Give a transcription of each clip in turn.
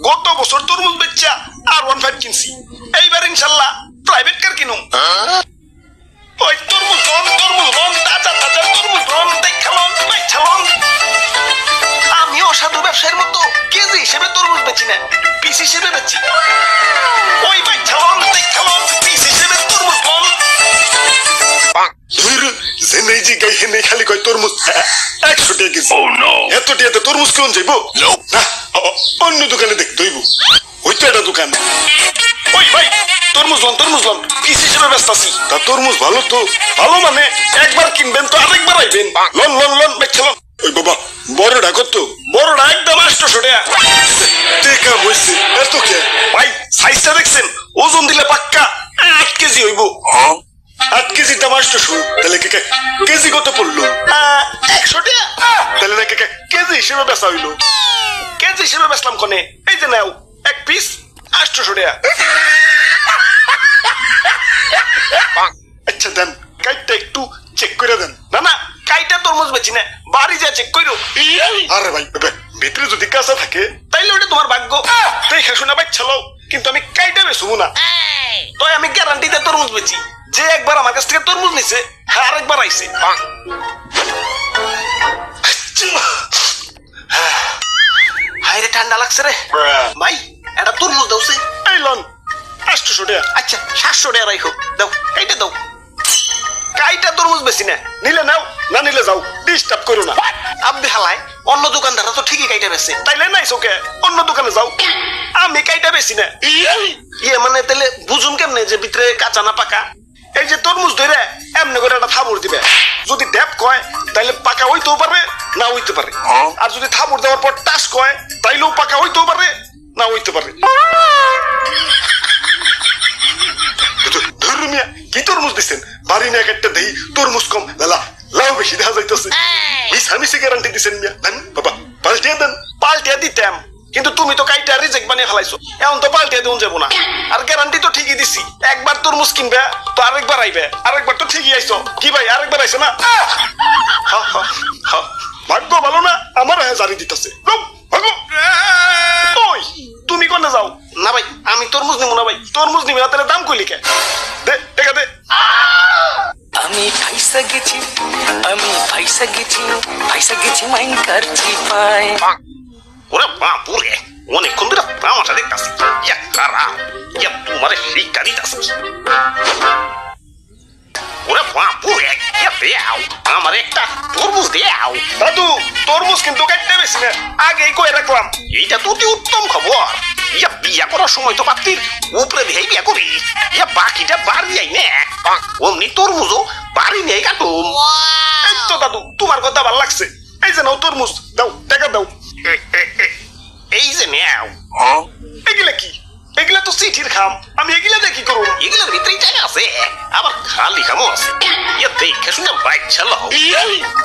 গত বছর তরমুজ বেচা আর 15 কিনছি, এইবার ইনশাল্লাহ প্রাইভেট কার কিনুম। ওই তরমুজ লন তাজা তরমুজ লন দেখালন বাইছালন। আমি অসাধু ব্যবসায়ের মতো কেজি হিসেবে তরমুজ বেচি না, পিস হিসেবে বেচি। ওই বাইছালন দেখালন পিস হিসেবে তরমুজ লন। জেনেজি গাইখানে খালি কয় তরমুজ 100 টাকা কেজি। এত টাকাতে তরমুজ কোন যাইব না, অন্য দোকানে দেখতে হইব। ওইতো একটা দোকান। ওই ভাই তরমুজ লন পিস হিসেবে বেচতাছি। তা তরমুজ ভালো তো? ভালো মানে একবার কিনবেন তো আরেকবার আইবেন। লন বেচলাম। ওই বাবা বড়টা কত? বড়টা একদম 800 টাকা। টাকা বইছে এত কে? ভাই সাইজটা দেখছেন? ওজন দিলে পাক্কা 8 কেজি হইব। 8 কেজির দাম 800। তাহলে কেজি কত পড়লো? 100 টাকা। তাহলে না কেজি হিসেবে বেচা হইলো। কেজি হিসেবে বেচলাম কোনে? এই যে নাও এক পিস 800 টাকা। আচ্ছা দেন কাইটটা একটু চেক করে দেন। না কাইটা তরমুজ বেচি না, বাড়ি যা চেক করো। আরে ভাই ভিতরে যদি কাঁচা থাকে তাইলে ওটা তোমার ভাগ্য। দেখে শোনা বাচ্চালো, কিন্তু আমি কাইটা বেচবো না। তাই আমি গ্যারান্টিতে তরমুজ বেচি। যে একবার আমার কাছ থেকে তরমুজ নিছে আরেকবার আইছে। হায়রে ঠান্ডা লাগছে রে ভাই, এটা তরমুজ দাওছে। এই লন 800 টাকা। আচ্ছা 700 টাকা রাখো, দাও কাইটা দাও। কাইটা তরমুজ বেশি না, নিলে নাও না নিলে যাও, ডিস্টার্ব করো না। আব্বে হালায় অন্য দোকানদাররা তো ঠিকই কাইটা বেচে, তাইলে নাই চোখে অন্য দোকানে যাও। আমি কাইটা বেশি না। ইয়ে মানে তাহলে বুঝুন কেমনে যে ভিতরে কাঁচা না পাকা? এই যে তরমুজ ধরে এমনি করে একটা থাবড় দিবে। যদি ড্যাপ কয় তাইলে পাকা হইতেও পারে না হইতে পারে, আর যদি থাবড় দেওয়ার পর টাস কয় তাইলেও পাকা হইতেও পারে না হইতে পারে। কি তরমুজ দিচ্ছেন? বাড়ি না একটা দেই তরমুজ কম লাউ বেশি দেখা যাইতেছে। মিশামিশি গ্যারান্টি দিচ্ছেন মিয়া। বাবা পাল্টিয়ে দেন। পাল্টিয়ে দিতাম, কিন্তু তুমি তো কাইটা রিজেক্ট বানিয়ে ফেলাইছো, এখন তো পাল্টিয়ে দেন যাবো না। আর গ্যারান্টি তো ঠিকই দিছি, একবার তরমুজ কিনবে তো আরেকবার আইবে, আরেকবার তো ঠিকই আইছো। কি ভাই আরেকবার আইছে না? ভাগ্য ভালো না আমার জারি দিতেছে। ওই তুমি কোনে যাও? না ভাই আমি তরমুজ নিবো না। ভাই তরমুজ নিবি না, তাহলে দাম কইলি কে? দে টাকা দে। আমি ফাইসা গেছি মাইন কারছি পাই। ওরে বাপুরে অনেকক্ষণ ধরে তামাশা দেখতাছি। ইয়া কারা ইয়া তোমারে শিক্ষা দিতাছি। ওরে বাপুরে ইয়া দেও আমার একটা তরমুজ দেও। দাদু তরমুজ কিন্তু কাটতে বেশি না, আগেই কই রাখলাম। এইটা তো উত্তম খবর। ইয়া বিয়া করার সময় তো পাত্রীর উপরে দিয়ে বিয়া করি, ইয়া বাকিটা বাড়ি যাই না। অমনি তরমুজও বাড়ি নিয়ে কাটুম। এই তো দাদু তোমার কথা ভালো লাগছে। এই যে নাও তরমুজ, দাও টাকা দাও। এই যে নেও। এগুলা কি? এগুলা তো চিঠির খাম, আমি এগুলা দিয়ে কি করবো? এগুলার ভিতরেই টাকা আছে, আবার খালি খামও আছে। ইয়া দেখে শুনে বাইক চালাও,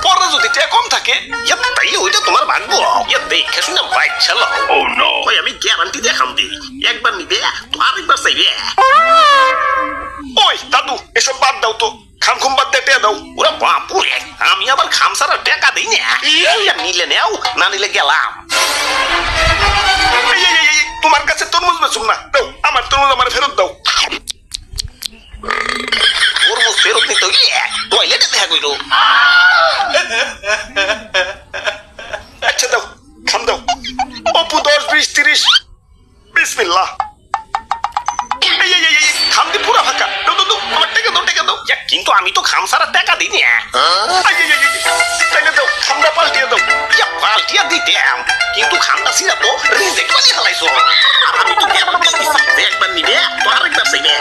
পরে যদি টাকা কম থাকে ইয়া তাইলে ওইটা তোমার ভাগ্য। ইয়া দেখে শুনে বাইক চালাও। ওই আমি গ্যারান্টি দিয়ে খাম দিই, একবার নিবে তো আরেকবার চাইবে। ওই দাদু এসব বাদ দাও তো, খাম খুম বাদ দিয়ে টাকা দাও। ওরা বাপুরে আমি আবার খাম ছাড়া টাকা দিই না। নিলে নেও না নিলে গেলাম। তোমার কাছে তরমুজ বেচুম না, দাও আমার তরমুজ আমার ফেরত দাও। তরমুজ ফেরত নিতে টয়লেটে দেখা কইল। আচ্ছা দাও খাম দাও। অপু 10 20 30 বিসমিল্লাহ। খাম দি পুরা ফাঁকা। দাও আমার টাকা দাও। কিন্তু আমি তো খাম ছাড়া টাকা দিই না। তাইলে দাও খামটা পাল্টিয়ে দাও। পাল্টিয়ে দিতাম, কিন্তু খামটা ছিঁড়া তো রিজেক্ট বানিয়ে ফেলাইছো। আর আমি তো একবার নিবে তো আরেকবার চাইবে।